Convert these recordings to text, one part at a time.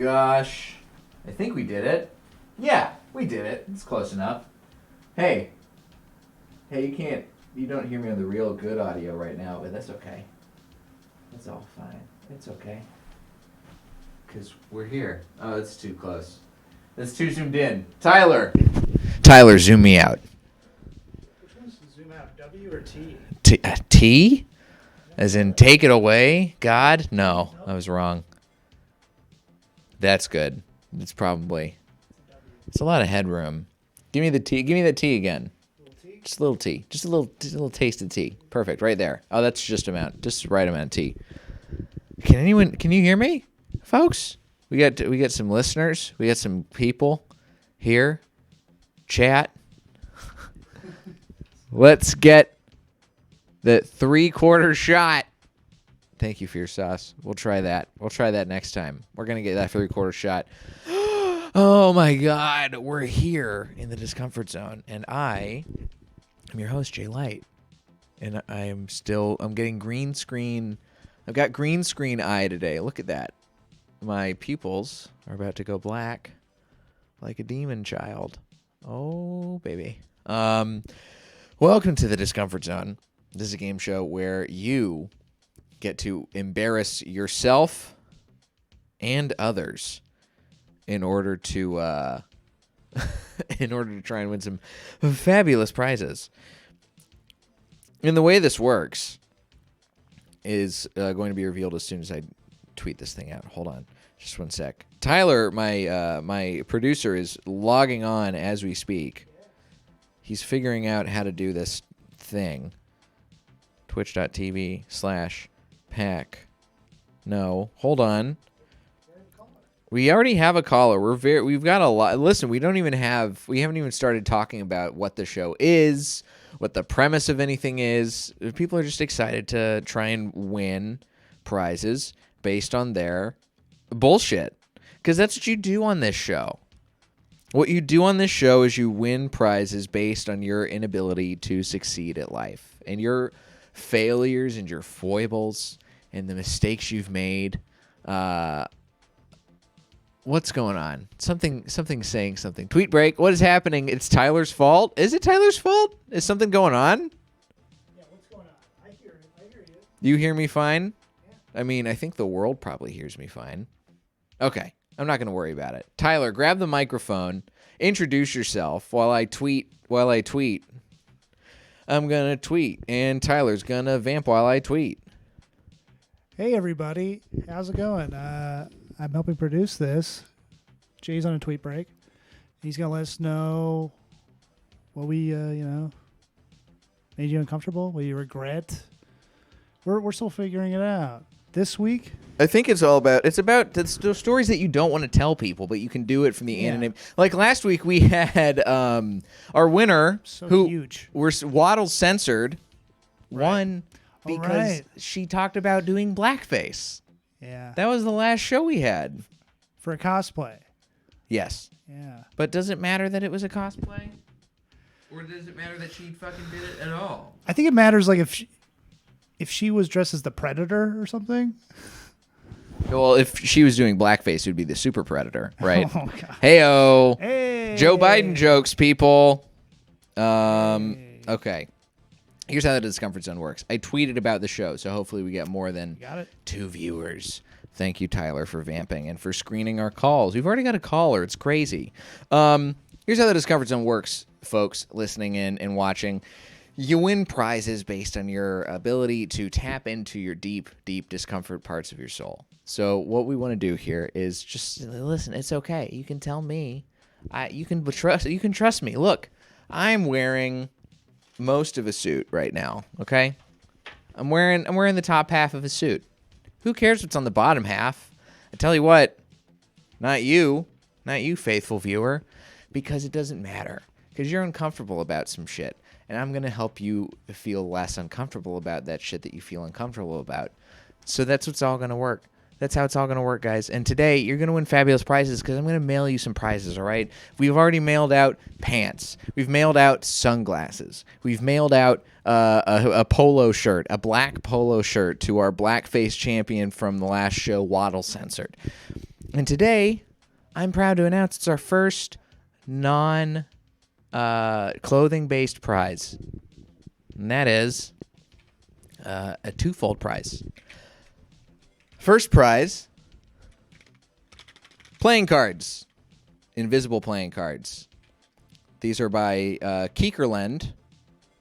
gosh. I think we did it. Yeah, we did it. It's close enough. Hey, you don't hear me on the real good audio right now, but that's okay. It's all fine. It's okay. Because we're here. Oh, it's too close. That's too zoomed in. Tyler, zoom me out. Which one's zoom out, W or T? T? As in take it away? God? No, I was wrong. That's good. It's probably... It's a lot of headroom. Give me the T. Give me the T again. Just a little T. Just a little taste of tea. Perfect. Right there. Oh, that's just the right amount of tea. Can you hear me? Folks? We got some listeners. We got some people here. Chat. Let's get the 3/4 shot. Thank you for your sauce. We'll try that. We'll try that next time. We're going to get that 3/4 shot. Oh my God. We're here in the Discomfort Zone. And I'm your host, Jay Light. And I'm getting green screen. I've got green screen eye today. Look at that. My pupils are about to go black like a demon child. Oh, baby. Welcome to the Discomfort Zone. This is a game show where you get to embarrass yourself and others in order to try and win some fabulous prizes. And the way this works is going to be revealed as soon as I tweet this thing out. Hold on, just one sec. Tyler, my producer, is logging on as we speak. He's figuring out how to do this thing. Twitch.tv/pack. No, hold on. We already have a caller. We've got a lot. Listen, we haven't even started talking about what the show is, what the premise of anything is. People are just excited to try and win prizes based on their bullshit. Because that's what you do on this show. What you do on this show is you win prizes based on your inability to succeed at life and your failures and your foibles and the mistakes you've made. What's going on? Something saying something. Tweet break. What is happening? It's Tyler's fault. Is it Tyler's fault? Is something going on? Yeah, what's going on? I hear it. I hear you. You hear me fine? Yeah. I mean, I think the world probably hears me fine. Okay. I'm not going to worry about it. Tyler, grab the microphone. Introduce yourself while I tweet. I'm going to tweet, and Tyler's going to vamp while I tweet. Hey, everybody. How's it going? I'm helping produce this. Jay's on a tweet break. He's going to let us know what we, made you uncomfortable, what you regret. We're still figuring it out. This week, I think it's about the stories that you don't want to tell people, but you can do it from the anonymity. Like last week, we had our winner, huge. Waddle censored, Right. won because she talked about doing blackface. Yeah. That was the last show we had. For a cosplay. Yes. Yeah. But does it matter that it was a cosplay? Or does it matter that she fucking did it at all? I think it matters, like, if she was dressed as the Predator or something. Well, if she was doing blackface, it would be the Super Predator, right? Oh, God. Hey-o. Hey. Joe Biden jokes, people. Okay. Here's how the Discomfort Zone works. I tweeted about the show, so hopefully we get more than 2 viewers. Thank you, Tyler, for vamping and for screening our calls. We've already got a caller. It's crazy. Here's how the Discomfort Zone works, folks listening in and watching. You win prizes based on your ability to tap into your deep, deep discomfort parts of your soul. So what we want to do here is just listen. It's okay. You can tell me. You can trust me. Look, I'm wearing most of a suit right now. Okay, I'm wearing the top half of a suit. Who cares what's on the bottom half? I tell you what, not you, faithful viewer, because it doesn't matter. Because you're uncomfortable about some shit. And I'm going to help you feel less uncomfortable about that shit that you feel uncomfortable about. So that's what's all going to work. That's how it's all going to work, guys. And today, you're going to win fabulous prizes because I'm going to mail you some prizes, all right? We've already mailed out pants. We've mailed out sunglasses. We've mailed out a polo shirt, a black polo shirt to our blackface champion from the last show, Waddle Censored. And today, I'm proud to announce it's our first clothing-based prize. And that is a twofold prize. First prize, playing cards. Invisible playing cards. These are by Kiekerland.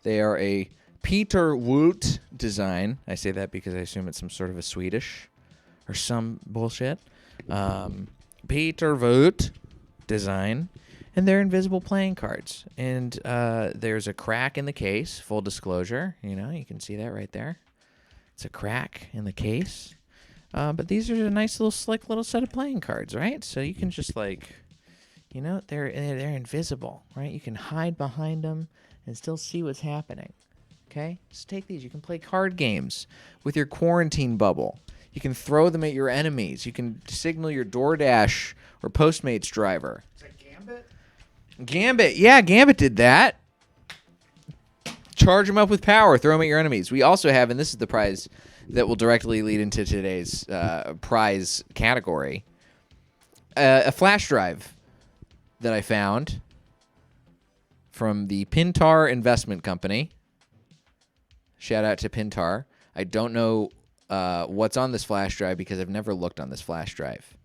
They are a Peter Woot design. I say that because I assume it's some sort of a Swedish or some bullshit. Peter Woot design. And they're invisible playing cards. And there's a crack in the case, full disclosure. You know, you can see that right there. It's a crack in the case. But these are a nice little slick little set of playing cards, right? So you can just like, you know, they're invisible, right? You can hide behind them and still see what's happening. Okay? Just take these. You can play card games with your quarantine bubble. You can throw them at your enemies. You can signal your DoorDash or Postmates driver. Is that Gambit? Gambit. Yeah, Gambit did that. Charge them up with power. Throw them at your enemies. We also have, and this is the prize that will directly lead into today's prize category, a flash drive that I found from the Pintar Investment Company. Shout out to Pintar. I don't know what's on this flash drive because I've never looked on this flash drive.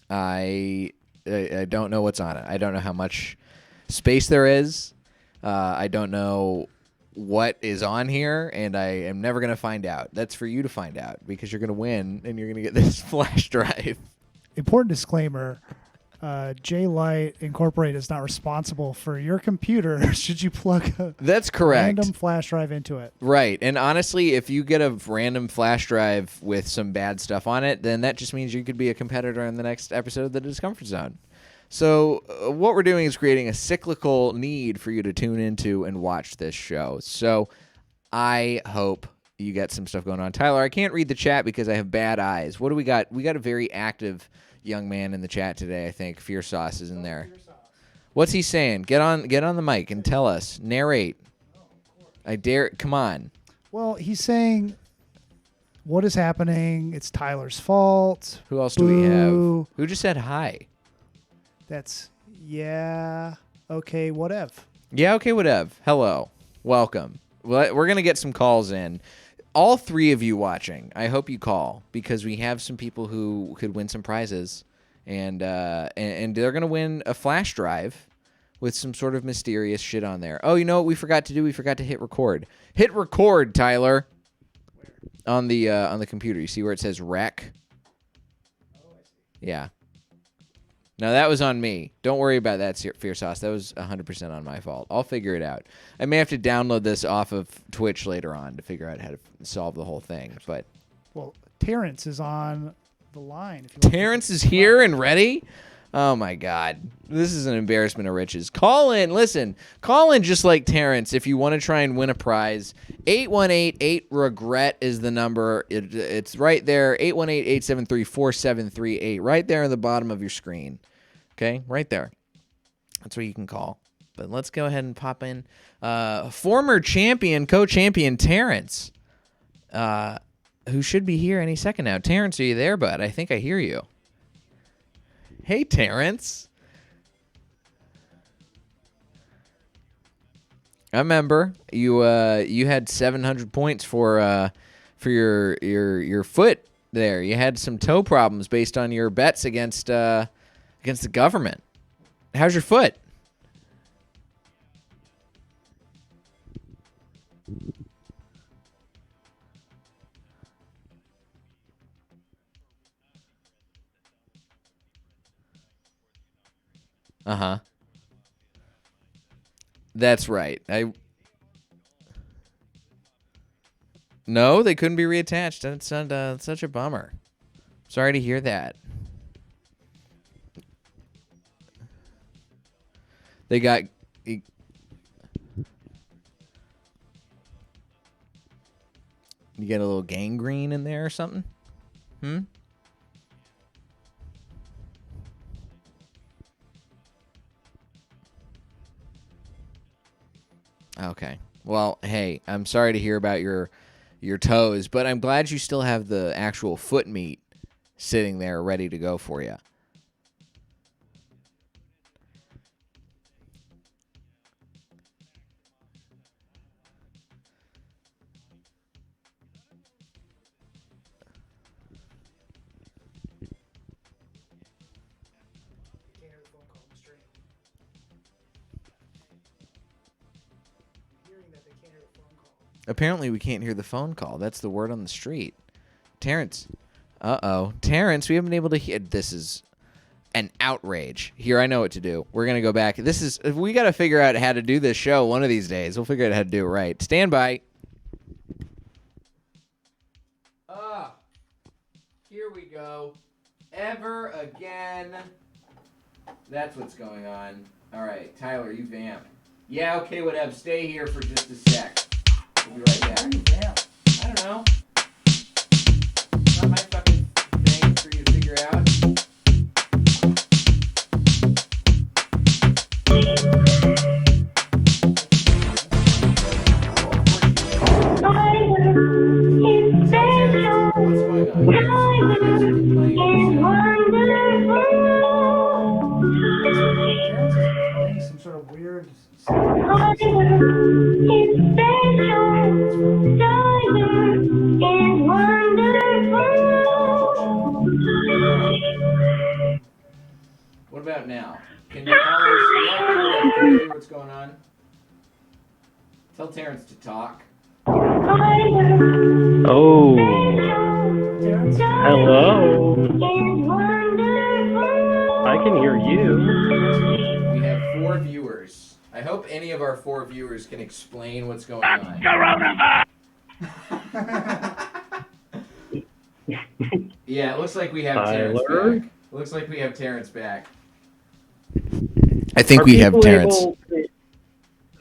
I don't know what's on it. I don't know how much space there is. I don't know what is on here, and I am never going to find out. That's for you to find out because you're going to win and you're going to get this flash drive. Important disclaimer. J-Lite Incorporated is not responsible for your computer should you plug a That's correct. random flash drive into it. Right. And honestly, if you get a random flash drive with some bad stuff on it, then that just means you could be a competitor in the next episode of the Discomfort Zone. So what we're doing is creating a cyclical need for you to tune into and watch this show. So I hope you get some stuff going on. Tyler, I can't read the chat because I have bad eyes. What do we got? We got a very active young man in the chat today, I think. Fear Sauce is in there. What's he saying? Get on the mic and tell us. Narrate. I dare. Come on. Well, he's saying what is happening? It's Tyler's fault. Who else do we have? Who just said hi? That's okay, whatever. Yeah, okay, whatever. Hello. Welcome. We're going to get some calls in. All three of you watching, I hope you call because we have some people who could win some prizes, and they're going to win a flash drive with some sort of mysterious shit on there. Oh, you know what we forgot to do? We forgot to hit record. Hit record, Tyler. Where? On the computer. You see where it says rec? Oh, I see. Yeah. No, that was on me. Don't worry about that, Fear Sauce. That was 100% on my fault. I'll figure it out. I may have to download this off of Twitch later on to figure out how to solve the whole thing. But well, Terrence is on the line. Terrence is here and ready? Oh, my God. This is an embarrassment of riches. Call in. Listen, call in just like Terrence if you want to try and win a prize. 818-8-REGRET is the number. It's right there, 818-873-4738, right there in the bottom of your screen. Okay, right there. That's where you can call. But let's go ahead and pop in. Former champion, co-champion Terrence, who should be here any second now. Terrence, are you there, bud? I think I hear you. Hey, Terrence. I remember you had 700 points for your foot there. You had some toe problems based on your bets against the government. How's your foot? Uh-huh. That's right. No, they couldn't be reattached. That's such a bummer. Sorry to hear that. They got... You get a little gangrene in there or something? Okay. Well, hey, I'm sorry to hear about your toes, but I'm glad you still have the actual foot meat sitting there ready to go for you. Apparently, we can't hear the phone call. That's the word on the street. Terrence. Terrence, we haven't been able to hear. This is an outrage. Here, I know what to do. We're going to go back. We got to figure out how to do this show one of these days. We'll figure out how to do it right. Stand by. Here we go. Ever again. That's what's going on. All right, Tyler, you vamp. Yeah, okay, whatever. Stay here for just a sec. We'll be right back. How do you vamp? I don't know. It's not my fucking thing for you to figure out. What's going on? Some sort of weird. What about now? Can you call us? Yeah, can you hear what's going on? Tell Terrence to talk. Oh. Hello. I can hear you. We have 4 viewers. I hope any of our 4 viewers can explain what's going on. Yeah, it looks like we have Terrence back. Looks like we have Terrence back. I think we have Terrence.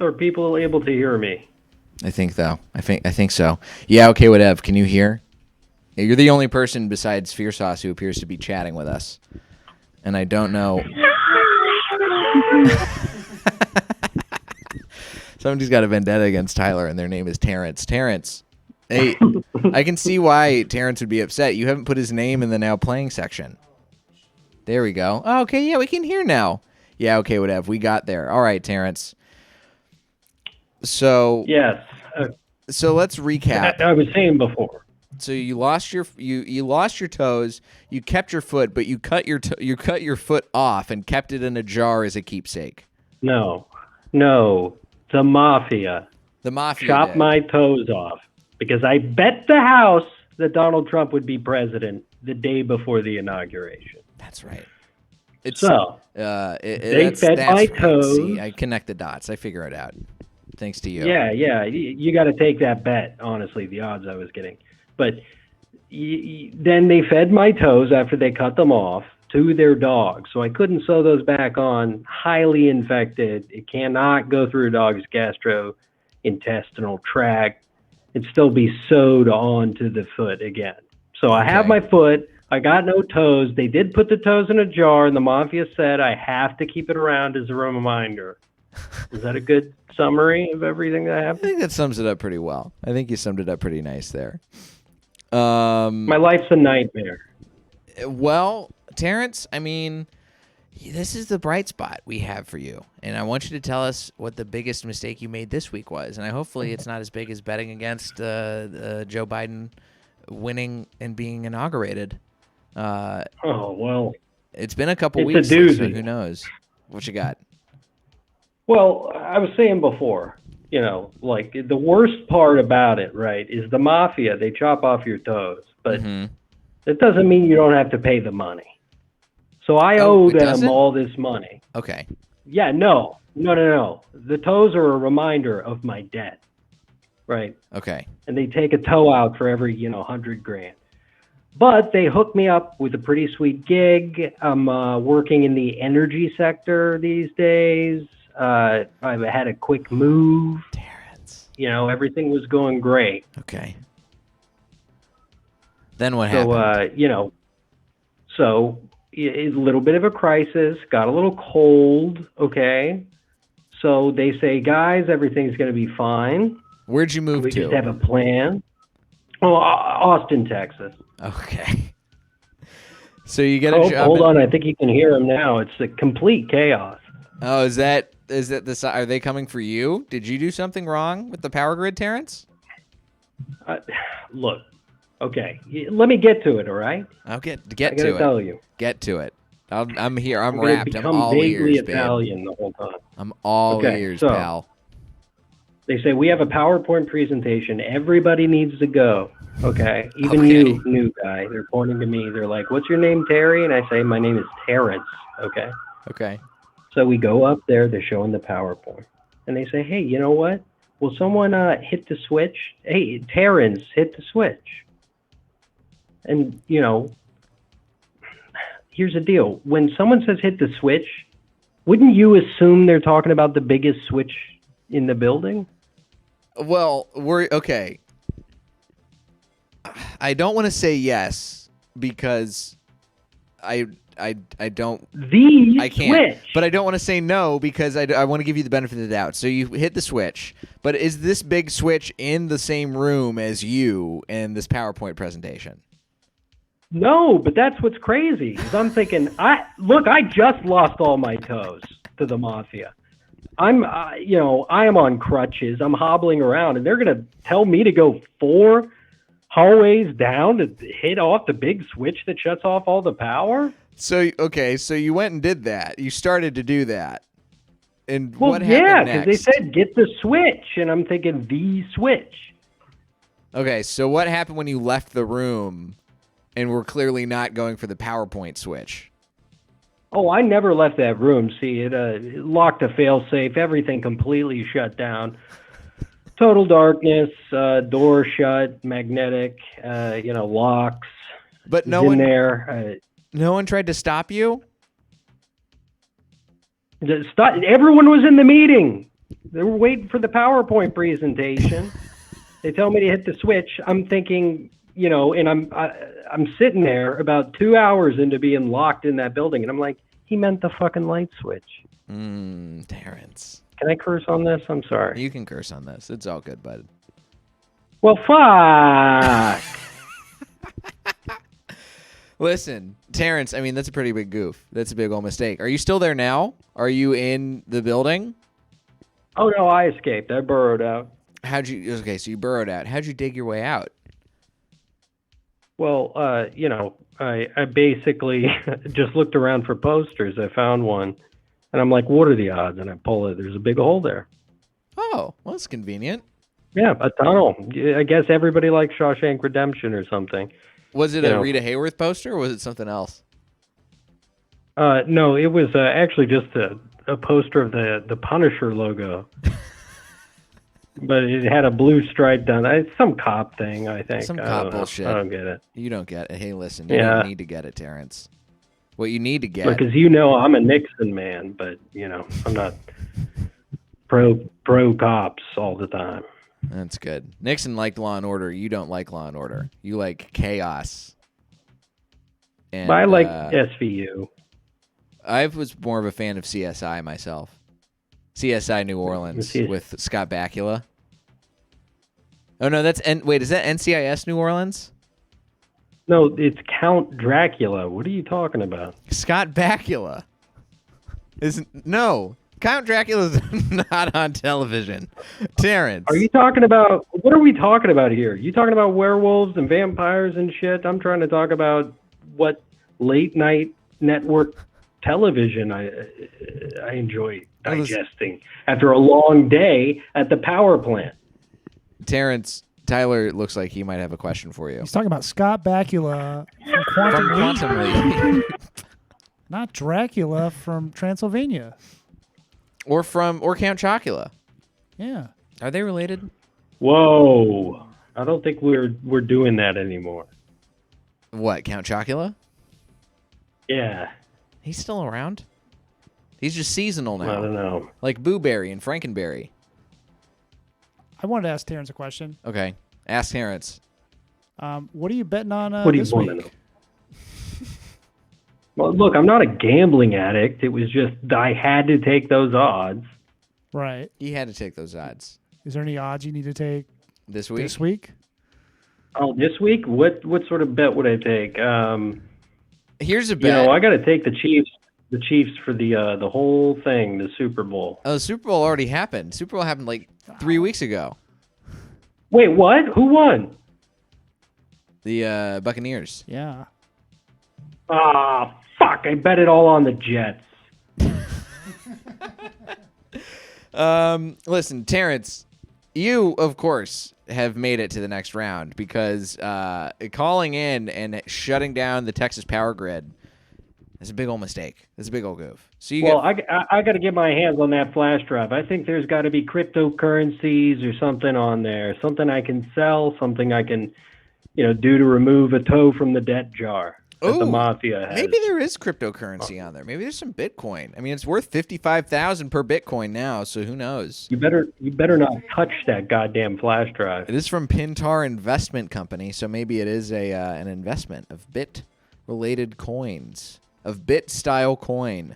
Are people able to hear me? I think so. Yeah, okay, whatever. Can you hear? You're the only person besides Fear Sauce who appears to be chatting with us. And I don't know. Somebody's got a vendetta against Tyler, and their name is Terrence. Terrence. Hey, I can see why Terrence would be upset. You haven't put his name in the now playing section. There we go. Oh, okay, yeah, we can hear now. Yeah, okay, whatever. We got there. All right, Terrence. So yes. So let's recap. I was saying before. So you lost your toes. You kept your foot, but you cut your foot off and kept it in a jar as a keepsake. No, the mafia. The mafia chopped my toes off because I bet the house that Donald Trump would be president the day before the inauguration. That's right. They fed my right. toes. See, I connect the dots. I figure it out. Thanks to you. Yeah. You got to take that bet. Honestly, the odds I was getting. But then they fed my toes after they cut them off to their dogs. So I couldn't sew those back on. Highly infected. It cannot go through a dog's gastrointestinal tract and still be sewed onto the foot again. So I have my foot. I got no toes. They did put the toes in a jar, and the mafia said I have to keep it around as a reminder. Is that a good summary of everything that happened? I think that sums it up pretty well. I think you summed it up pretty nice there. My life's a nightmare. Well, Terrence, I mean, this is the bright spot we have for you. And I want you to tell us what the biggest mistake you made this week was. And hopefully it's not as big as betting against Joe Biden winning and being inaugurated. Well. It's been a couple weeks, so who knows? What you got? Well, I was saying before, like the worst part about it, right, is the mafia. They chop off your toes, but it doesn't mean you don't have to pay the money. So I owe them all this money. Okay. Yeah, no. The toes are a reminder of my debt, right? Okay. And they take a toe out for every, $100,000. But they hooked me up with a pretty sweet gig. I'm working in the energy sector these days. I had a quick move. Terrence. Everything was going great. Okay. Then what happened? So a little bit of a crisis, got a little cold, okay? So they say, guys, everything's going to be fine. Where'd you move to? We just have a plan. Oh, Austin, Texas. Okay. So you get a job. Hold on, I think you can hear him now. It's a complete chaos. Oh, is that the? Are they coming for you? Did you do something wrong with the power grid, Terrence? Look, okay, let me get to it. All right. I'll get I to gotta it. tell you. Get to it. I'm here. I'm gonna wrapped. I'm become all vaguely ears, babe. Italian the whole time. I'm all Okay, ears, so- pal. They say we have a PowerPoint presentation. Everybody needs to go. Okay, even Okay. you, new guy. They're pointing to me. They're like, "What's your name, Terry?" And I say, "My name is Terrence." Okay. Okay. So we go up there. They're showing the PowerPoint, and they say, "Hey, you know what? Will someone hit the switch? Hey, Terrence, hit the switch." And here's the deal: when someone says "hit the switch," wouldn't you assume they're talking about the biggest switch in the building? Well, we're okay. I don't want to say yes because I don't. I can't. Switch. But I don't want to say no because I want to give you the benefit of the doubt. So you hit the switch, but is this big switch in the same room as you in this PowerPoint presentation? No, but that's what's crazy. Is I'm thinking, I just lost all my toes to the mafia. I am on crutches. I'm hobbling around, and they're gonna tell me to go 4 hallways down to hit off the big switch that shuts off all the power. So you went and did that. You started to do that, and Well, what yeah, happened because next? they said get the switch, and I'm thinking the switch. Okay, so what happened when you left the room, and were clearly not going for the PowerPoint switch? Oh, I never left that room. See, it locked a fail-safe. Everything completely shut down. Total darkness, door shut, magnetic, locks. But no in one there. No one tried to stop you? Everyone was in the meeting. They were waiting for the PowerPoint presentation. They tell me to hit the switch. I'm thinking, and I'm sitting there about 2 hours into being locked in that building, and I'm like, he meant the fucking light switch. Terrence. Can I curse on this? I'm sorry. You can curse on this. It's all good, bud. Well, fuck. Listen, Terrence, I mean, that's a pretty big goof. That's a big old mistake. Are you still there now? Are you in the building? Oh, no, I escaped. I burrowed out. Okay, so you burrowed out. How'd you dig your way out? Well, I basically just looked around for posters. I found one, and I'm like, what are the odds? And I pull it. There's a big hole there. Oh, well, that's convenient. Yeah, a tunnel. I guess everybody likes Shawshank Redemption or something. Was it a Rita Hayworth poster, or was it something else? No, it was actually just a poster of the Punisher logo. But it had a blue stripe down. It's some cop thing, I think. Some cop bullshit. I don't get it. You don't get it. Hey, listen, you don't need to get it, Terrence. What you need to get... Because I'm a Nixon man, but, I'm not pro cops all the time. That's good. Nixon liked Law and Order. You don't like Law and Order. You like chaos. And, but I like SVU. I was more of a fan of CSI myself. CSI New Orleans with Scott Bakula. Oh no, wait, is that NCIS New Orleans? No, it's Count Dracula. What are you talking about? Scott Bakula. No, Count Dracula's not on television. Terrence. Are you talking about, what are we talking about here? You talking about werewolves and vampires and shit? I'm trying to talk about what late night network television I enjoy digesting after a long day at the power plant. Terrence, Tyler looks like he might have a question for you. He's talking about Scott Bakula from Quantum Leap. Not Dracula from Transylvania. Or Count Chocula. Yeah. Are they related? Whoa. I don't think we're doing that anymore. What, Count Chocula? Yeah. He's still around? He's just seasonal now. I don't know. Like Boo Berry and Frankenberry. I wanted to ask Terrence a question. Okay. Ask Terrence. What are you betting on what do you this want week? to know? Well, look, I'm not a gambling addict. It was just I had to take those odds. Right. He had to take those odds. Is there any odds you need to take this week? Oh, this week? What sort of bet would I take? Here's a You bet. know, I got to take the Chiefs. The Chiefs for the whole thing, the Super Bowl. Oh, the Super Bowl already happened. Super Bowl happened like 3 weeks ago. Wait, what? Who won? The Buccaneers. Yeah. Ah, fuck! I bet it all on the Jets. Listen, Terrence, you of course have made it to the next round because calling in and shutting down the Texas power grid is a big old mistake. It's a big old goof. So I got to get my hands on that flash drive. I think there's got to be cryptocurrencies or something on there, something I can sell, something I can, do to remove a toe from the debt jar that the mafia has. Maybe there is cryptocurrency on there. Maybe there's some Bitcoin. I mean, it's worth $55,000 per Bitcoin now, so who knows? You better not touch that goddamn flash drive. It is from Pintar Investment Company, so maybe it is an investment of bit-related coins, of bit-style coin.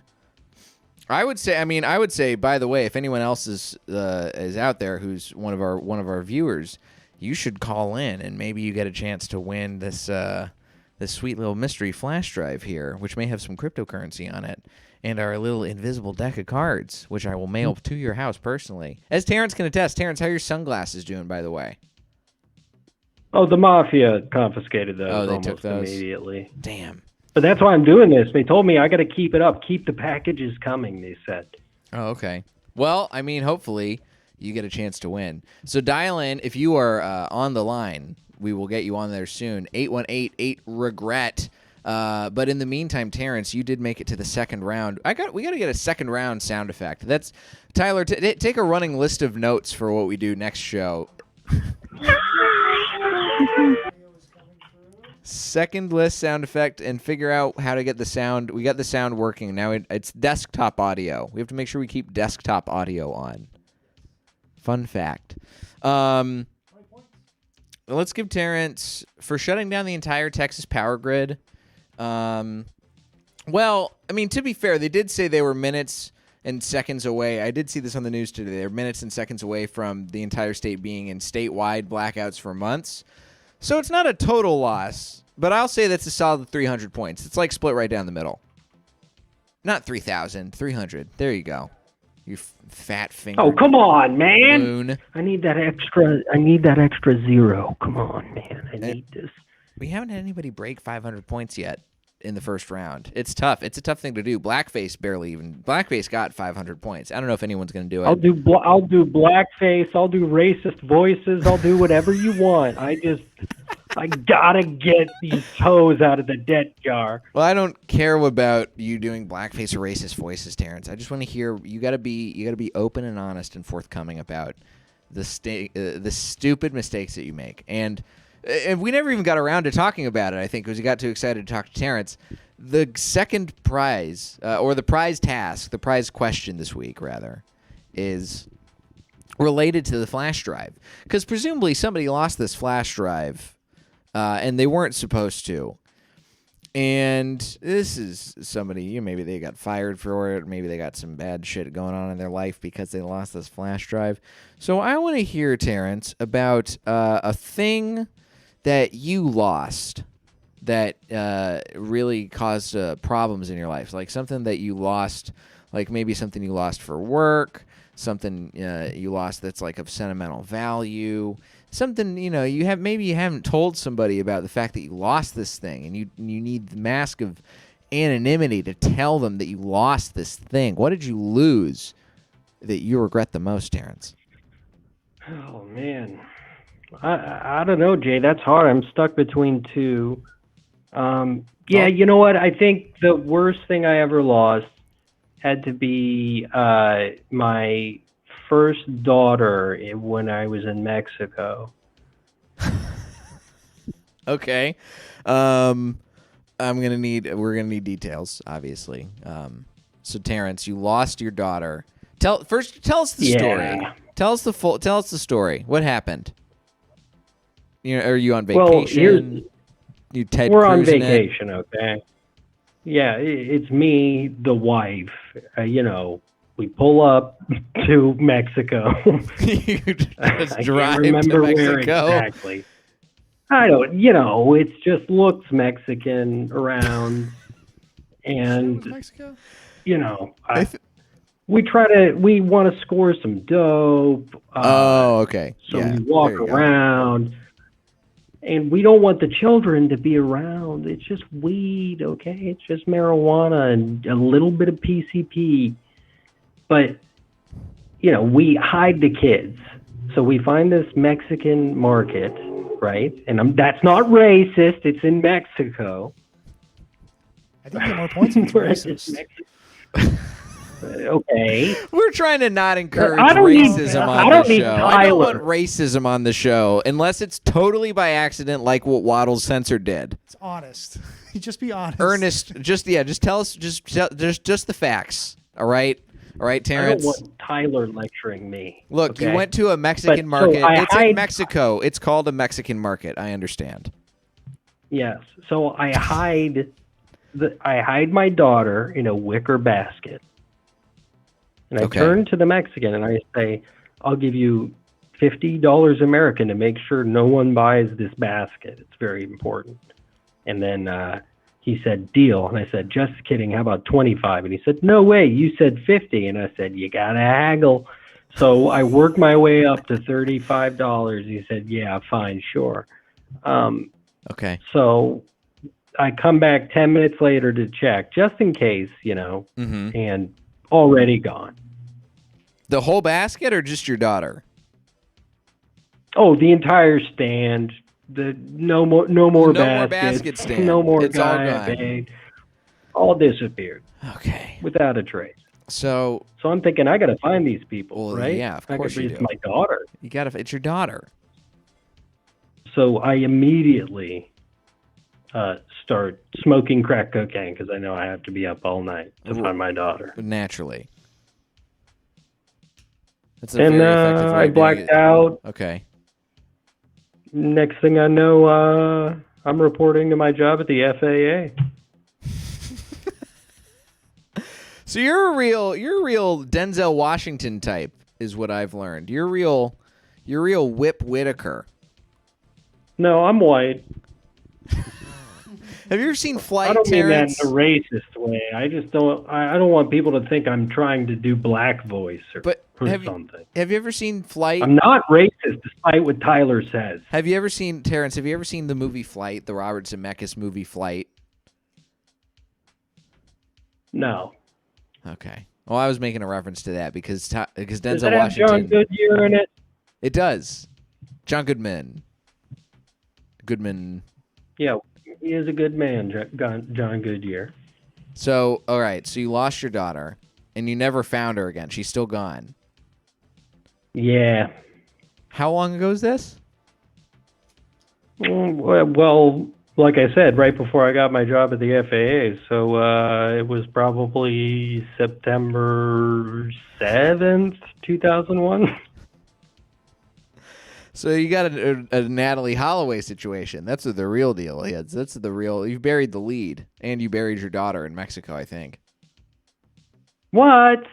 I would say, by the way, if anyone else is out there who's one of our viewers, you should call in and maybe you get a chance to win this sweet little mystery flash drive here, which may have some cryptocurrency on it, and our little invisible deck of cards, which I will mail to your house personally. As Terrence can attest. Terrence, how are your sunglasses doing, by the way? Oh, the mafia confiscated those they took those immediately. Damn. But that's why I'm doing this. They told me I got to keep it up. Keep the packages coming, they said. Oh, okay. Well, I mean, hopefully you get a chance to win. So dial in. If you are on the line, we will get you on there soon. 818-8-REGRET. But in the meantime, Terrence, you did make it to the second round. We got to get a second round sound effect. That's Tyler. Take a running list of notes for what we do next show. Second list sound effect and figure out how to get the sound. We got the sound working now. It's desktop audio. We have to make sure we keep desktop audio on. Fun fact. Let's give Terrence for shutting down the entire Texas power grid. Well, I mean, to be fair, they did say they were minutes and seconds away. I did see this on the news today. They're minutes and seconds away from the entire state being in statewide blackouts for months. So it's not a total loss, but I'll say that's a solid 300 points. It's like split right down the middle. Not 3,000, 300. There you go. You fat finger. Oh, come on, man. Balloon. I need that extra zero. Come on, man. I need this. We haven't had anybody break 500 points yet in the first round. It's tough. It's a tough thing to do. Blackface Blackface got 500 points. I don't know if anyone's going to do it. I'll do blackface. I'll do racist voices. I'll do whatever you want. I gotta get these toes out of the debt jar. Well, I don't care about you doing blackface or racist voices, Terrence. I just want to hear you got to be open and honest and forthcoming about the stupid mistakes that you make. And we never even got around to talking about it, I think, because we got too excited to talk to Terrence. The second prize, or the prize task, the prize question this week, rather, is related to the flash drive. Because presumably somebody lost this flash drive, and they weren't supposed to. And this is somebody, maybe they got fired for it, maybe they got some bad shit going on in their life because they lost this flash drive. So I want to hear, Terrence, about a thing that you lost that really caused problems in your life, like something that you lost, like maybe something you lost for work, something you lost that's like of sentimental value, something you haven't told somebody about the fact that you lost this thing, and you need the mask of anonymity to tell them that you lost this thing. What did you lose that you regret the most, Terrence? Oh man. I don't know, Jay. That's hard. I'm stuck between two. You know what? I think the worst thing I ever lost had to be my first daughter when I was in Mexico. Okay. We're gonna need details, obviously. So Terrence, you lost your daughter. Tell us the story. Tell us the story. What happened? Are you on vacation? We're on vacation, okay? Yeah, it's me, the wife. We pull up to Mexico. You just I drive can't remember to where Mexico. exactly. I don't. It just looks Mexican around. And, Mexico? you know, we want to score some dope. Okay. So yeah. we walk There you go. around. And we don't want the children to be around. It's just weed, okay? It's just marijuana and a little bit of PCP. But, you know, we hide the kids. So we find this Mexican market, right? And that's not racist. It's in Mexico. I think you get more points if it's racist. Okay. We're trying to not encourage I don't need- racism I on don't the need show. I don't want Tyler. racism on the show unless it's totally by accident, like what Waddle's censor did. It's honest. You just be honest. Ernest, just tell us just the facts. All right, I Terrence. don't want Tyler lecturing me. Look, okay? you went to a Mexican But, so market. I It's in hide- Mexico. It's called a Mexican market. I understand. Yes. So I hide my daughter in a wicker basket. And I Okay. turn to the Mexican and I say, I'll give you $50 American to make sure no one buys this basket. It's very important. And then he said, deal. And I said, just kidding. How about 25? And he said, no way. You said 50. And I said, you got to haggle. So I worked my way up to $35. He said, yeah, fine, sure. Okay. So I come back 10 minutes later to check, just in case, you know, Mm-hmm. and already gone. The whole basket or just your daughter? Oh, the entire stand. No more basket stand. No more It's all guy gone. bag. All disappeared Okay. without a trace. So So I'm thinking I got to find these people, Well, right? yeah, of course you It's do. my daughter. you gotta. It's your daughter. So I immediately start smoking crack cocaine because I know I have to be up all night to Ooh. find my daughter. Naturally. That's a And very effective way I of doing blacked it. out. Okay. Next thing I know, I'm reporting to my job at the FAA. So you're a real Denzel Washington type, is what I've learned. You're real Whip Whitaker. No, I'm white. Have you ever seen Flight, I don't mean that in Terrence? a racist way. I just don't. I don't want people to think I'm trying to do black voice or something. Have you ever seen Flight? I'm not racist, despite what Tyler says. Have you ever seen Terrence? Have you ever seen the movie Flight, the Robert Zemeckis movie Flight? No. Okay. Well, I was making a reference to that because Does Denzel it have Washington. John Goodyear in it? It does. John Goodman. Yeah, he is a good man, John Goodyear. So, all right. So you lost your daughter, and you never found her again. She's still gone. Yeah. How long ago is this? Well, like I said, right before I got my job at the FAA. So it was probably September 7th, 2001. So you got a Natalie Holloway situation. That's the real deal. Yeah, that's the real. You buried the lead, and you buried your daughter in Mexico, I think. What?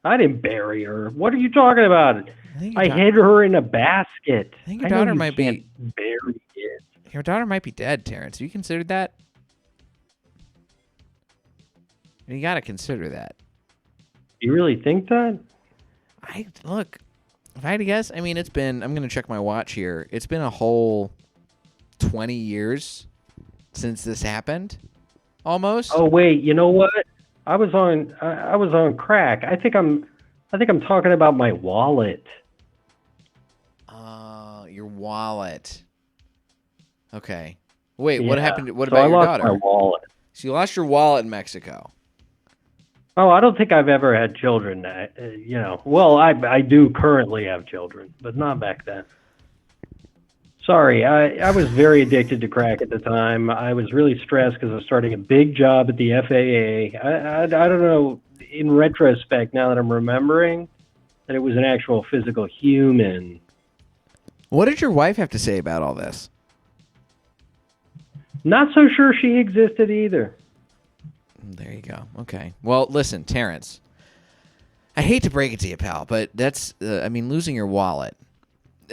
I didn't bury her. What are you talking about? I hid her in a basket. I think your know daughter you might can't be. bury it. Your daughter might be dead, Terrence. Have you considered that? You got to consider that. You really think that? Look. If I had to guess, I mean, I'm going to check my watch here. It's been a whole 20 years since this happened, almost. Oh wait, you know what? I was on crack. I think I'm talking about my wallet. Your wallet. Okay. Wait, Yeah. what happened? What So about I your lost daughter? my wallet. So you lost your wallet in Mexico. Oh, I don't think I've ever had children. Well, I do currently have children, but not back then. Sorry, I was very addicted to crack at the time. I was really stressed because I was starting a big job at the FAA. I don't know, in retrospect, now that I'm remembering, that it was an actual physical human. What did your wife have to say about all this? Not so sure she existed either. There you go. Okay. Well, listen, Terrence. I hate to break it to you, pal, but that's, losing your wallet.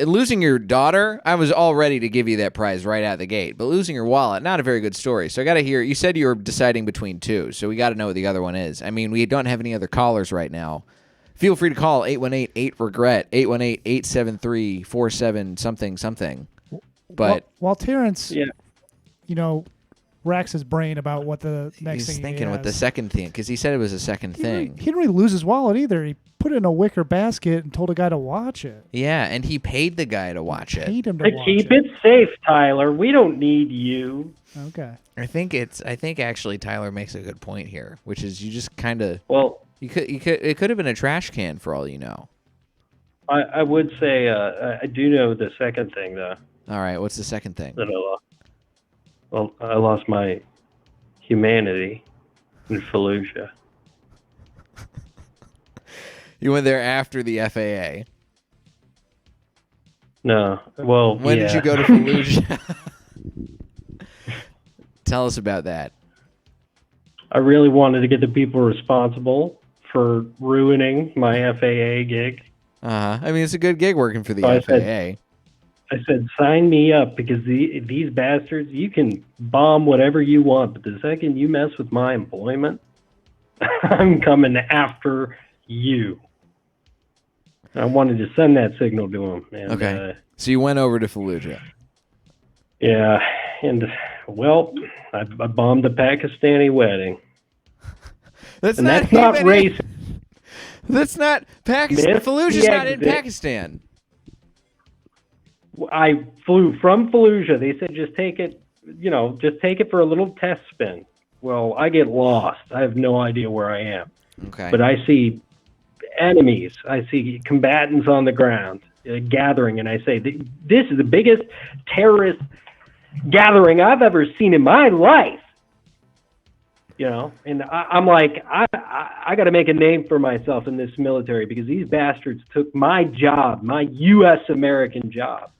losing your daughter, I was all ready to give you that prize right out the gate. But losing your wallet, not a very good story. So I got to hear. You said you were deciding between two, so we got to know what the other one is. I mean, we don't have any other callers right now. Feel free to call 818-8-REGRET, 818-873-47 something. But while Terrence, racks his brain about what the next thing he's thinking he what the has. second thing, because he said it was a second thing. He didn't really lose his wallet either. He put it in a wicker basket and told a guy to watch it. Yeah, and he paid the guy to watch it. Paid him to watch keep it safe, Tyler. We don't need you. Okay. I think actually Tyler makes a good point here, which is you just kind of it could have been a trash can for all you know. I would say I do know the second thing though. All right, what's the second thing? That I lost. Well, I lost my humanity in Fallujah. You went there after the FAA. No. Well, when did you go to Fallujah? Tell us about that. I really wanted to get the people responsible for ruining my FAA gig. I mean, it's a good gig working for the So FAA. I said, sign me up because these bastards, you can bomb whatever you want, but the second you mess with my employment, I'm coming after you. I wanted to send that signal to them. And, okay. So you went over to Fallujah. Yeah. And, well, I bombed a Pakistani wedding. That's and not that's not racist. That's not Pakistan. Fallujah's not in Pakistan. I flew from Fallujah. They said, just take it for a little test spin. Well, I get lost. I have no idea where I am. Okay. But I see enemies. I see combatants on the ground gathering, and I say, this is the biggest terrorist gathering I've ever seen in my life. And I'm like, I got to make a name for myself in this military because these bastards took my job, my U.S. American job.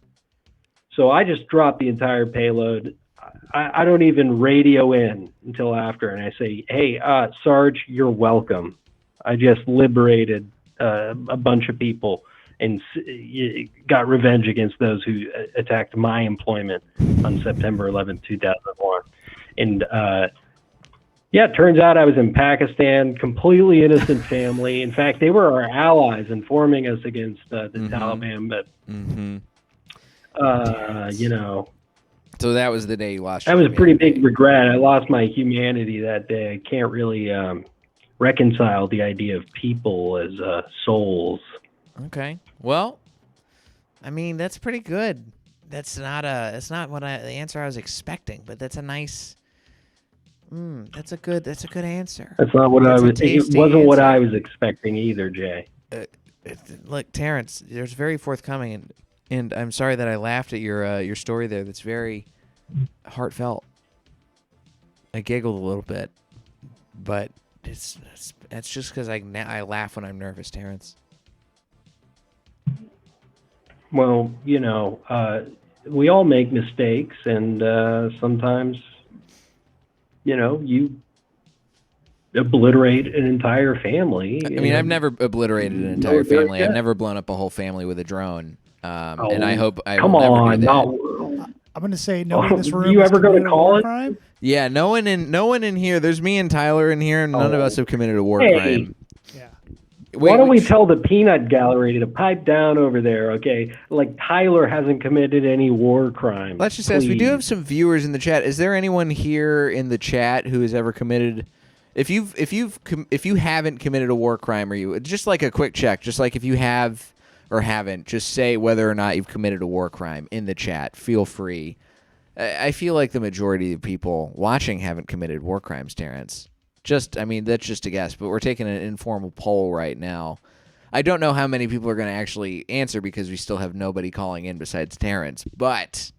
So I just dropped the entire payload. I don't even radio in until after, and I say, hey, Sarge, you're welcome. I just liberated a bunch of people and got revenge against those who attacked my employment on September 11th, 2001. And it turns out I was in Pakistan, completely innocent family. In fact, they were our allies informing us against the Taliban, but So that was the day you lost. That was a pretty big regret. I lost my humanity that day. I can't really reconcile the idea of people as souls. Okay. Well, I mean, that's pretty good. That's not the answer I was expecting, but that's a nice. That's a good answer. That's not what it wasn't what I was expecting either, Jay. Look, Terrence, there's very forthcoming, and I'm sorry that I laughed at your story there. That's very heartfelt. I giggled a little bit, but it's just because I laugh when I'm nervous, Terrence. Well, we all make mistakes, and sometimes, you obliterate an entire family. I mean, I've never obliterated an entire family. I've never blown up a whole family with a drone. And I hope I will never do that. I'm going to say no one in this room. You ever going to call it? Crime? Yeah, no one in here. There's me and Tyler in here, and none of us have committed a war crime. Yeah. Why don't we tell the peanut gallery to pipe down over there, okay? Like Tyler hasn't committed any war crime. Let's just ask. We do have some viewers in the chat. Is there anyone here in the chat who has ever committed? If you haven't committed a war crime, or you just like a quick check, just like if you have or haven't, just say whether or not you've committed a war crime in the chat. Feel free. I feel like the majority of people watching haven't committed war crimes, Terrence. That's just a guess, but we're taking an informal poll right now. I don't know how many people are going to actually answer because we still have nobody calling in besides Terrence, but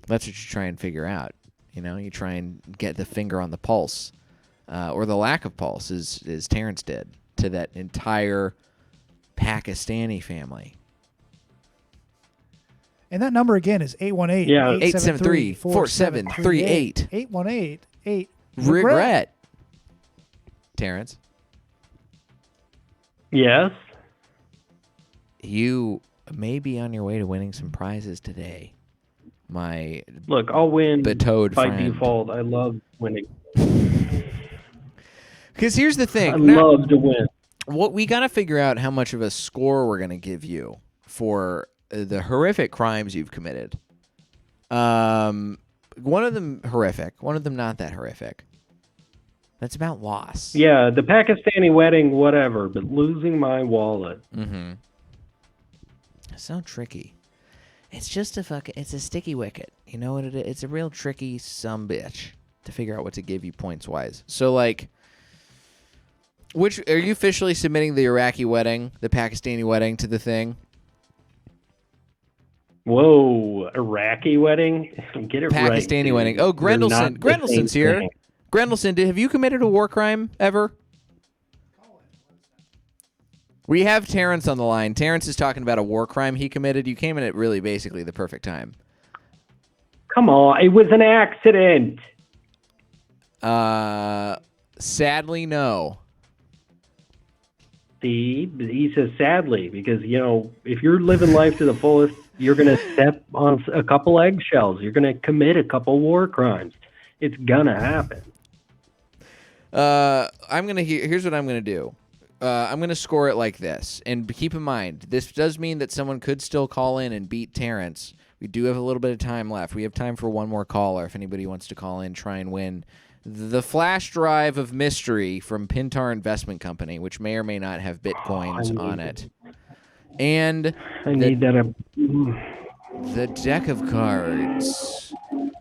that's what you try and figure out. You try and get the finger on the pulse, or the lack of pulse, as Terrence did to that entire Pakistani family. And that number again is 818-873-4738. 818-8 Terrence? Yes? You may be on your way to winning some prizes today. My Look, I'll win Betowed by friend. default. I love winning. Because here's the thing. I love to win. What we got to figure out how much of a score we're going to give you for the horrific crimes you've committed. One of them horrific, one of them not that horrific. That's about loss. Yeah, the Pakistani wedding, whatever, but losing my wallet. Mm-hmm. So tricky. It's just it's a sticky wicket. You know what it is? It's a real tricky sumbitch to figure out what to give you points-wise. So, like, which are you officially submitting the Iraqi wedding, the Pakistani wedding to the thing? Whoa, Iraqi wedding? Get it right. Pakistani wedding. Oh, Grendelson. Grendelson's here. Thing. Grendelson, have you committed a war crime ever? We have Terrence on the line. Terrence is talking about a war crime he committed. You came in at really basically the perfect time. Come on, it was an accident. Sadly, no. See, he says sadly because, you know, if you're living life to the fullest, you're going to step on a couple eggshells. You're going to commit a couple war crimes. It's going to happen. Here's what I'm going to do. I'm going to score it like this. And keep in mind, this does mean that someone could still call in and beat Terrence. We do have a little bit of time left. We have time for one more caller if anybody wants to call in, try and win the flash drive of mystery from Pintar Investment Company, which may or may not have Bitcoins on it. And need that. The deck of cards.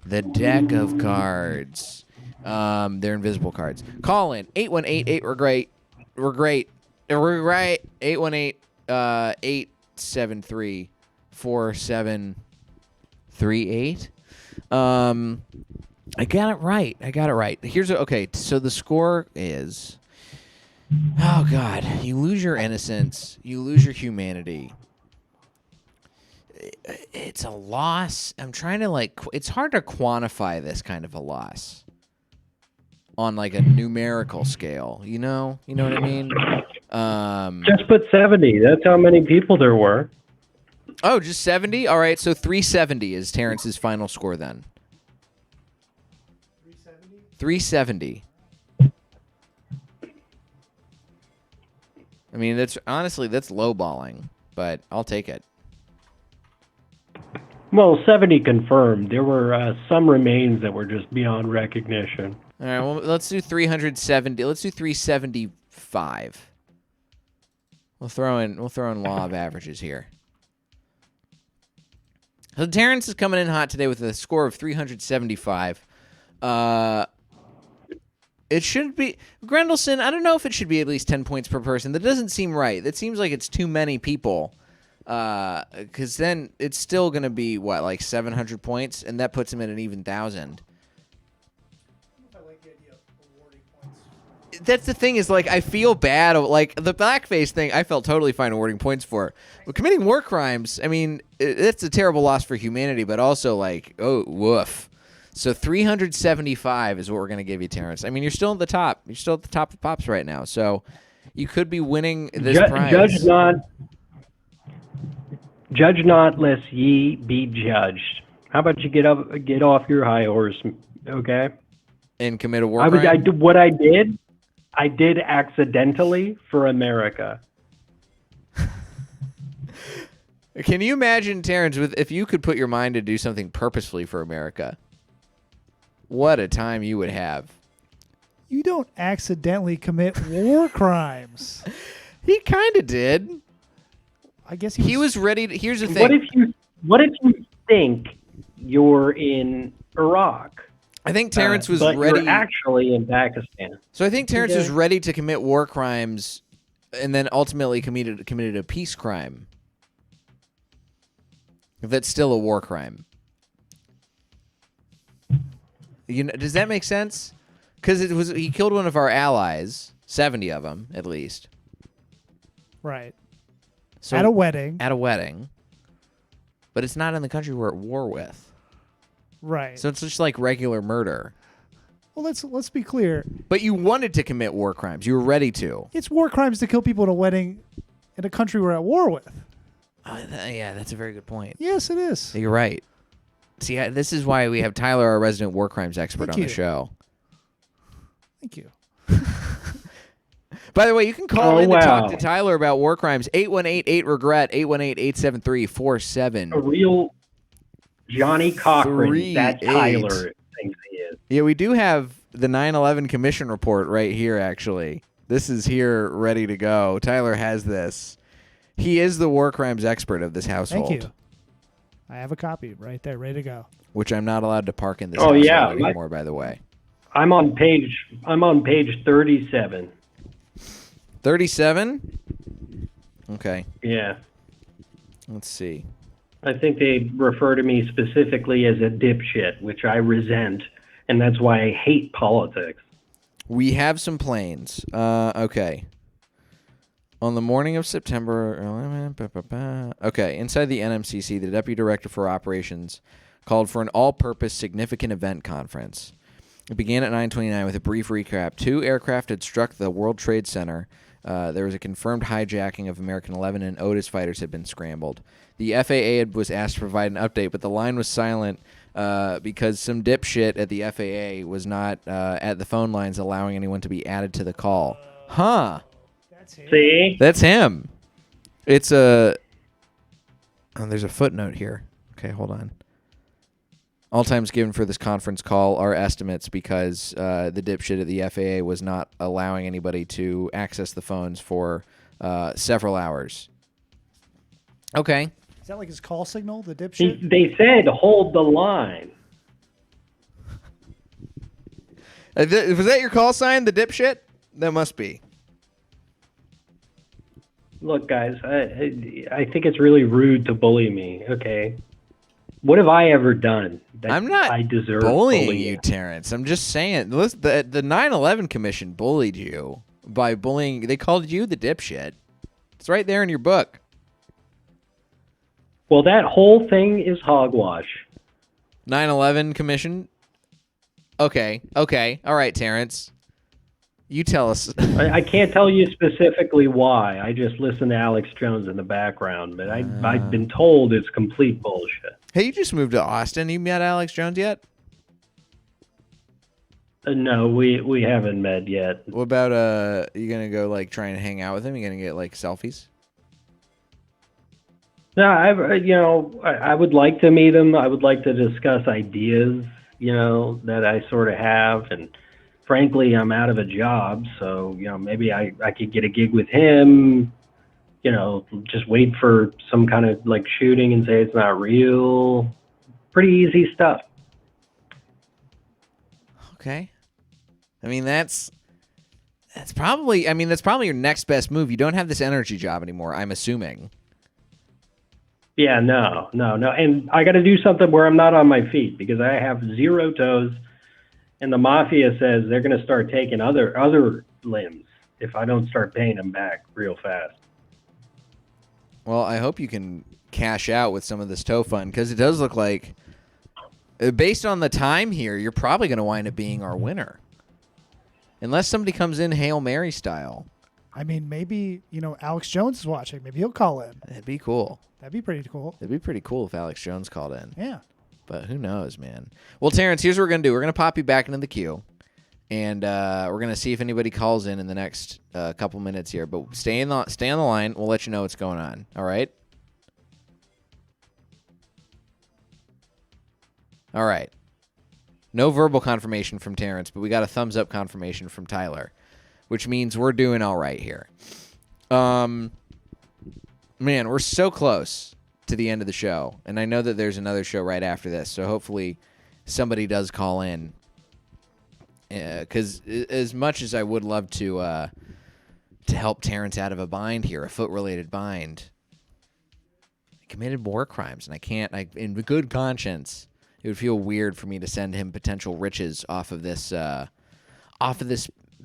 The deck of cards. They're invisible cards. Call in 818-8 we're great. We're great. We're right. 818-873-4738. I got it right. Okay, so the score is, oh God, you lose your innocence. You lose your humanity. It's a loss. I'm trying to it's hard to quantify this kind of a loss on like a numerical scale, you know what I mean? Just put 70. That's how many people there were. Oh, just 70? All right, so 370 is Terrence's final score then. 370. I mean, that's lowballing, but I'll take it. Well, 70 confirmed. There were some remains that were just beyond recognition. All right, well, let's do 370. Let's do 375. We'll throw in law of averages here. So Terrence is coming in hot today with a score of 375. It should be Grendelson. I don't know if it should be at least 10 points per person. That doesn't seem right. That seems like it's too many people. Because then it's still going to be, what, like 700 points? And that puts him at an even 1,000. That's the thing is, like, I feel bad. Like, the blackface thing, I felt totally fine awarding points for. But committing war crimes, I mean, that's a terrible loss for humanity, but also, like, oh, woof. So 375 is what we're going to give you, Terrence. I mean, you're still at the top. You're still at the top of Pops right now. So you could be winning this prize. Judge not, lest ye be judged. How about you get off your high horse, okay? And commit a war crime? What I did accidentally for America. Can you imagine, Terrence, if you could put your mind to do something purposefully for America? What a time you would have. You don't accidentally commit war crimes. He kind of did. I guess he was ready to, here's the thing. What if you think you're in Iraq? I think Terrence was but ready. You're actually in Pakistan. So I think Terrence was ready to commit war crimes and then ultimately committed a peace crime. If that's still a war crime. Does that make sense? Because he killed one of our allies, 70 of them at least. Right. So, at a wedding. At a wedding. But it's not in the country we're at war with. Right. So it's just like regular murder. Well, let's be clear. But you wanted to commit war crimes. You were ready to. It's war crimes to kill people at a wedding in a country we're at war with. Yeah, that's a very good point. Yes, it is. You're right. See, this is why we have Tyler, our resident war crimes expert, Thank on you. the show. Thank you. By the way, you can call in to talk to wow. Tyler about war crimes. 818-8-REGRET, A 818-873-4738. real Johnny Cochran. That's Tyler thinks he is. Yeah, we do have the 9/11 Commission report right here, actually. This is here ready to go. Tyler has this. He is the war crimes expert of this household. Thank you. I have a copy right there, ready to go. Which I'm not allowed to park in this household anymore, by the way. I'm on page 37. 37? Okay. Yeah. Let's see. I think they refer to me specifically as a dipshit, which I resent, and that's why I hate politics. We have some planes. Okay. On the morning of September 11, okay, inside the NMCC, the Deputy Director for Operations called for an all-purpose significant event conference. It began at 9:29 with a brief recap. 2 aircraft had struck the World Trade Center. There was a confirmed hijacking of American 11, and Otis fighters had been scrambled. The FAA was asked to provide an update, but the line was silent because some dipshit at the FAA was not at the phone lines allowing anyone to be added to the call. Huh. See? That's him. It's a... Oh, there's a footnote here. Okay, hold on. All times given for this conference call are estimates because the dipshit at the FAA was not allowing anybody to access the phones for several hours. Okay. Is that like his call signal, the dipshit? They said hold the line. Was that your call sign, the dipshit? That must be. Look, guys, I think it's really rude to bully me, okay? What have I ever done that I'm not I deserve bullying you, Terrence. I'm just saying. Listen, the 9/11 Commission bullied you by bullying. They called you the dipshit. It's right there in your book. Well, that whole thing is hogwash. 9/11 Commission? Okay. All right, Terrence. You tell us. I can't tell you specifically why. I just listen to Alex Jones in the background, but I've been told it's complete bullshit. Hey, you just moved to Austin. You met Alex Jones yet? No, we haven't met yet. What about you gonna go like try and hang out with him? You gonna get like selfies? No, I would like to meet him. I would like to discuss ideas, that I sort of have. And frankly, I'm out of a job, so maybe I could get a gig with him. Just wait for some kind of like shooting and say it's not real. Pretty easy stuff. Okay. I mean, that's probably your next best move. You don't have this energy job anymore, I'm assuming. Yeah, no. And I got to do something where I'm not on my feet because I have 0 toes, and the mafia says they're going to start taking other limbs if I don't start paying them back real fast. Well, I hope you can cash out with some of this tow fund because it does look like, based on the time here, you're probably going to wind up being our winner. Unless somebody comes in Hail Mary style. I mean, maybe, Alex Jones is watching. Maybe he'll call in. That'd be cool. That'd be pretty cool. It'd be pretty cool if Alex Jones called in. Yeah. But who knows, man. Well, Terrence, here's what we're going to do. We're going to pop you back into the queue. And we're going to see if anybody calls in the next couple minutes here. But stay on the line. We'll let you know what's going on. All right? All right. No verbal confirmation from Terrence, but we got a thumbs up confirmation from Tyler, which means we're doing all right here. Man, we're so close to the end of the show, and I know that there's another show right after this, so hopefully somebody does call in. Because as much as I would love to help Terrence out of a bind here, a foot-related bind, he committed war crimes, and I can't, in good conscience, it would feel weird for me to send him potential riches off of this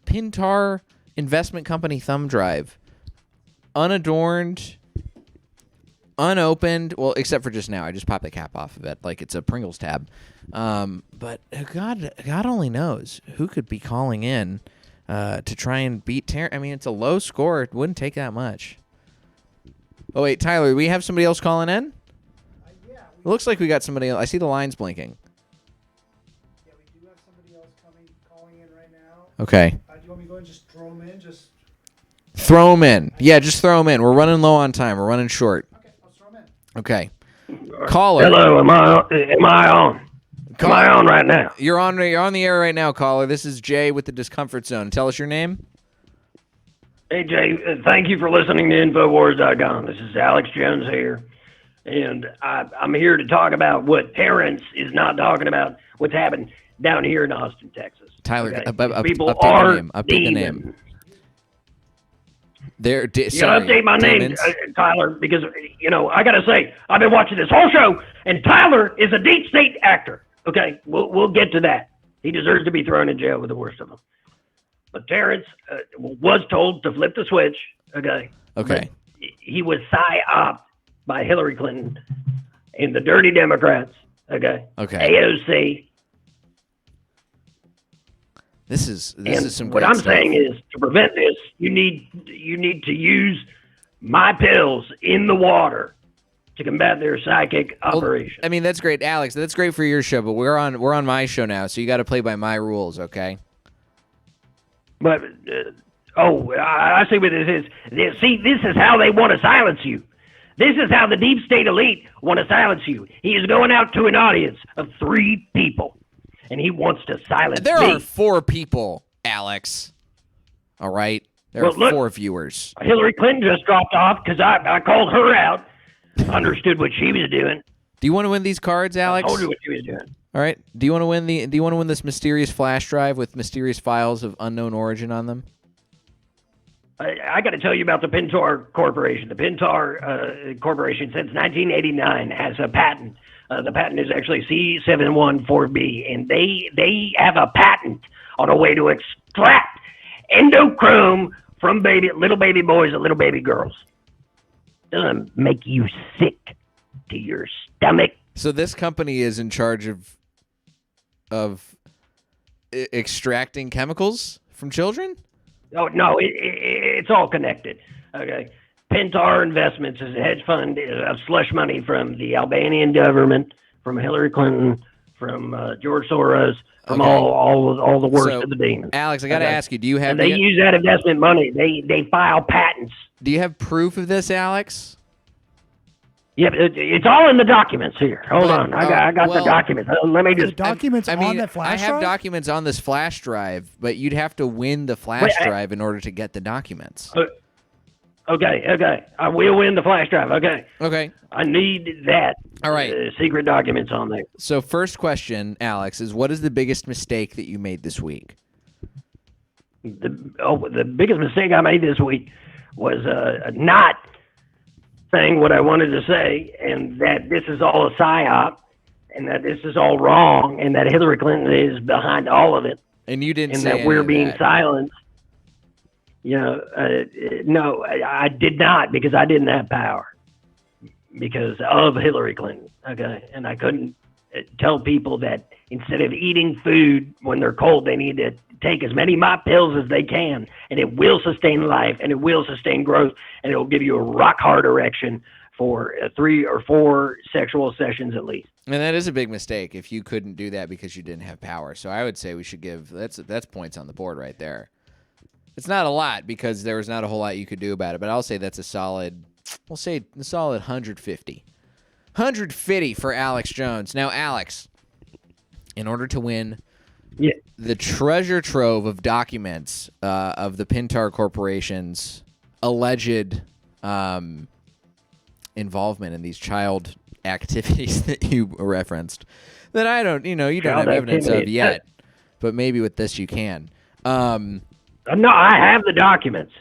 Pintar investment company thumb drive, unadorned, unopened. Well, except for just now, I just popped the cap off of it like it's a Pringles tab. But God only knows who could be calling in to try and beat Terrence. I mean, it's a low score. It wouldn't take that much. Oh, wait, Tyler, we have somebody else calling in? Yeah, It looks like we got somebody else. I see the lines blinking. we do have somebody else calling in right now. Okay. Do you want me to go and just throw them in? Throw them in. Yeah, just throw them in. We're running low on time. We're running short. Okay, I'll throw them in. Okay. Caller. Hello, am I on? Am I on right now? You're on the air right now, caller. This is Jay with the Discomfort Zone. Tell us your name. Hey, Jay, thank you for listening to Infowars.com. This is Alex Jones here, and I'm here to talk about what Terrence is not talking about, what's happened down here in Austin, Texas. Tyler, Okay? People update are the name. Update the name. You gotta update my name, Tyler, because, I gotta say, I've been watching this whole show, and Tyler is a deep state actor. Okay, we'll get to that. He deserves to be thrown in jail with the worst of them. But Terrence was told to flip the switch. Okay. Okay. But he was psyoped by Hillary Clinton and the dirty Democrats. Okay. Okay. AOC. This is some what great I'm stuff. saying is, to prevent this, you need to use my pills in the water to combat their psychic operation. I mean, that's great, Alex. That's great for your show, but we're on my show now, so you got to play by my rules, okay? But I see what this is. See, this is how they want to silence you. This is how the deep state elite want to silence you. He is going out to an audience of 3 people, and he wants to silence There me. are 4 people, Alex. All right? There are 4 viewers. Hillary Clinton just dropped off because I called her out, understood what she was doing. Do you want to win these cards, Alex? I told her what she was doing. All right. Do you want to win this mysterious flash drive with mysterious files of unknown origin on them? I got to tell you about the Pintar Corporation. The Pintar Corporation, since 1989, has a patent. The patent is actually C714B, and they have a patent on a way to extract endochrome from little baby boys and little baby girls. Doesn't make you sick to your stomach. So this company is in charge of extracting chemicals from children? Oh, no, it's all connected. Okay. Pintar Investments is a hedge fund of slush money from the Albanian government, from Hillary Clinton, from George Soros, from all the worst of the demons. Alex, I got to ask you, do you have... And they use that investment money. They file patents. Do you have proof of this, Alex? Yep, it's all in the documents here. Hold on, I got the documents. Let me just... The documents on that flash drive? I have documents on this flash drive, but you'd have to win the flash drive in order to get the documents. Okay. I will win the flash drive. Okay. I need that. All right. Secret documents on there. So first question, Alex, is what is the biggest mistake that you made this week? The biggest mistake I made this week was not saying what I wanted to say, and that this is all a psyop, and that this is all wrong, and that Hillary Clinton is behind all of it. And you didn't and say that we're being that. silenced. No, I did not, because I didn't have power because of Hillary Clinton. Okay. And I couldn't tell people that instead of eating food when they're cold, they need to take as many my pills as they can, and it will sustain life, and it will sustain growth, and it will give you a rock hard erection for 3 or 4 sexual sessions at least. And that is a big mistake if you couldn't do that because you didn't have power. So I would say we should give that's points on the board right there. It's not a lot because there was not a whole lot you could do about it, but I'll say that's a solid 150. 150 for Alex Jones. Now, Alex, in order to win the treasure trove of documents of the Pintar Corporation's alleged involvement in these child activities that you referenced, that I don't, you don't have evidence of yet, but maybe with this you can. No, I have the documents.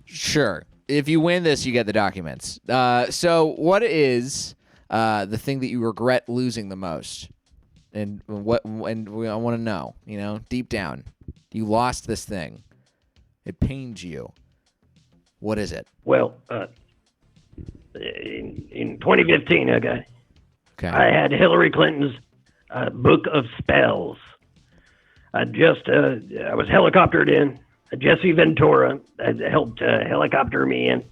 Sure. If you win this, you get the documents. So what is the thing that you regret losing the most? And I want to know, deep down, you lost this thing. It pains you. What is it? Well, in 2015, okay. I had Hillary Clinton's book of spells. I was helicoptered in. Jesse Ventura helped helicopter me in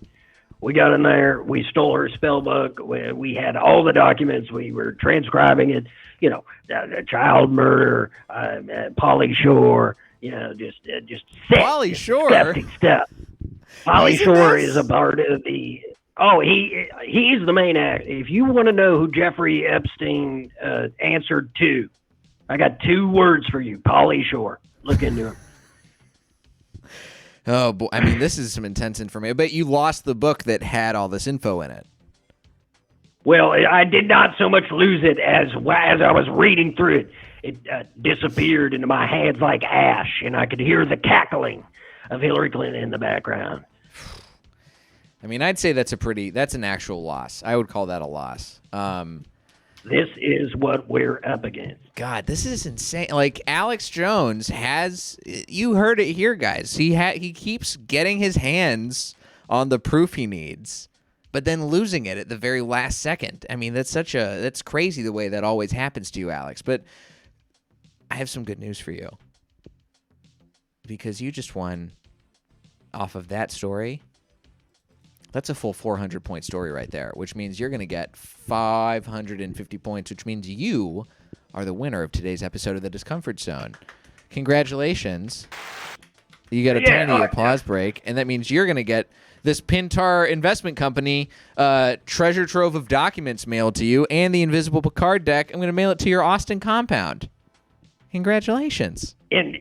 We got in there. We stole her spell book. We had all the documents. We were transcribing it. You know, child murder, Polly Shore. You know, just Pauly Shore? septic stuff. Polly Shore is a part of the. Oh, he's the main actor. If you want to know who Jeffrey Epstein answered to, I got 2 words for you. Polly Shore. Look into him. Oh, boy. I mean, this is some intense information. But you lost the book that had all this info in it. Well, I did not so much lose it as I was reading through it. It disappeared into my hands like ash, and I could hear the cackling of Hillary Clinton in the background. I mean, I'd say that's an actual loss. I would call that a loss. This is what we're up against. God, this is insane. Like, Alex Jones you heard it here, guys. He keeps getting his hands on the proof he needs, but then losing it at the very last second. I mean, that's crazy the way that always happens to you, Alex. But I have some good news for you, because you just won off of that story. That's a full 400-point story right there, which means you're going to get 550 points, which means you are the winner of today's episode of the Discomfort Zone. Congratulations. You got a tiny applause break, and that means you're going to get this Pintar Investment Company treasure trove of documents mailed to you and the Invisible Picard deck. I'm going to mail it to your Austin compound. Congratulations. And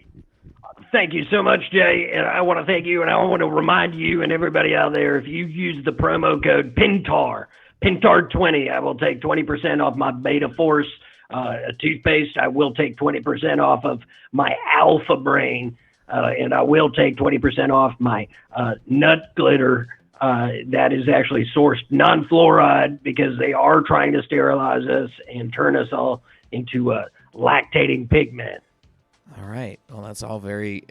thank you so much, Jay. And I want to thank you, and I want to remind you and everybody out there, if you use the promo code PINTAR20, I will take 20% off my Beta Force toothpaste. I will take 20% off of my Alpha Brain, and I will take 20% off my nut glitter. That is actually sourced non-fluoride, because they are trying to sterilize us and turn us all into lactating pigment. All right. Well, that's all very,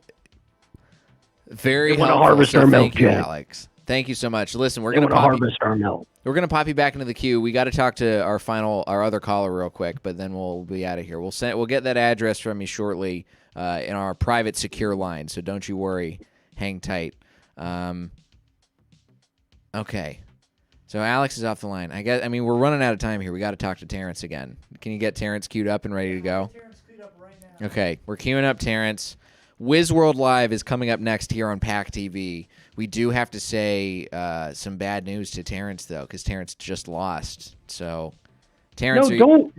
very helpful. Harvest our milk, thank you, Jay. Alex. Thank you so much. Listen, we're They going to harvest our milk. We're gonna pop you back into the queue. We got to talk to our other caller real quick, but then we'll be out of here. We'll get that address from you shortly in our private secure line. So don't you worry. Hang tight. Okay. So Alex is off the line. I mean, we're running out of time here. We got to talk to Terrence again. Can you get Terrence queued up and ready to go? Okay, we're queuing up Terrence. WizWorld Live is coming up next here on Pack TV. We do have to say some bad news to Terrence, though, because Terrence just lost. So, Terrence,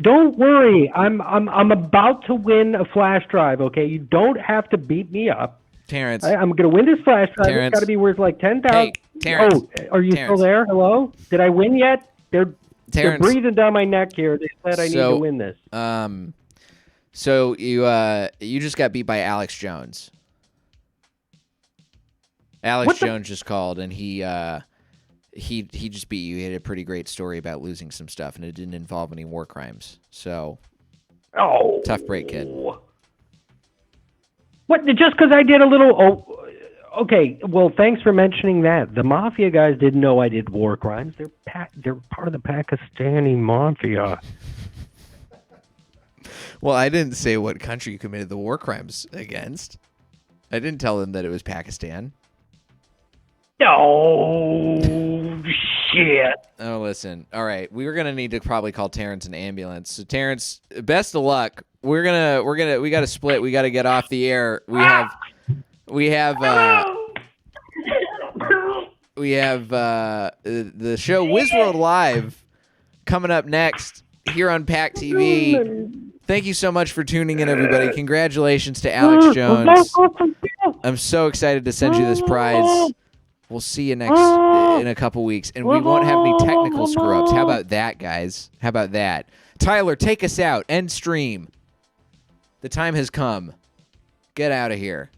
don't worry. I'm about to win a flash drive. Okay, you don't have to beat me up. Terrence, I'm going to win this flash drive. Terrence, it's got to be worth like 10,000. Hey, Terrence. Oh, are you still there? Hello? Did I win yet? They're breathing down my neck here. They said I need to win this. So you just got beat by Alex Jones. Alex Jones just called, and he just beat you. He had a pretty great story about losing some stuff, and it didn't involve any war crimes. So, tough break, kid. What? Just because I did a little? Oh, okay. Well, thanks for mentioning that. The mafia guys didn't know I did war crimes. They're part of the Pakistani mafia. Well, I didn't say what country you committed the war crimes against. I didn't tell them that it was Pakistan. Oh, shit. Oh, listen. All right. We were going to need to probably call Terrence an ambulance. So, Terrence, best of luck. We got to split. We got to get off the air. We have the show WizWorld Live coming up next here on Pack TV. Thank you so much for tuning in, everybody. Congratulations to Alex Jones. I'm so excited to send you this prize. We'll see you in a couple weeks, and we won't have any technical screw-ups. How about that, guys? How about that? Tyler, take us out. End stream. The time has come. Get out of here.